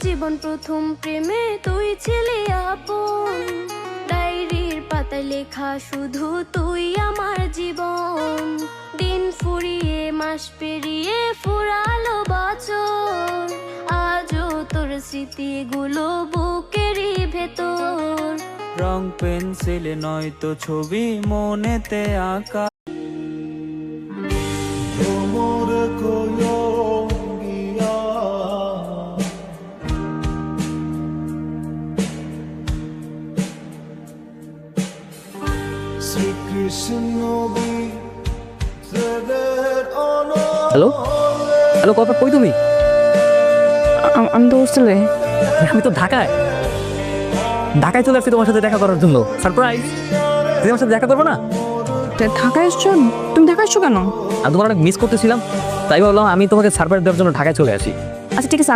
জীবন প্রথম প্রেমে তুই ছিলি আপন, ডায়েরির পাতায় লেখা শুধু তুই আমার জীবন। দিন ফুরিয়ে মাস পেরিয়ে ফুরালো বছর, আজও তোর স্মৃতিগুলো বুকেরই ভেতর। রং পেন্সিলে নয়তো ছবি মনেতে আঁকা। হ্যালো হ্যালো কপা, কই তুমি? আমি তো হোস্টেলে। আমি তো ঢাকায় চলে আসছি তোমার সাথে দেখা করার জন্য। সারপ্রাইজ! তুমি আমার সাথে দেখা করবো না? ঢাকায় এসছো? তুমি ঢাকায় এসছো কেন? আমি তোমার অনেক মিস করতেছিলাম, তাই ভাবলাম আমি তোমাকে সারপ্রাইজ দেওয়ার জন্য ঢাকায় চলে আসি। আচ্ছা ঠিক আছে,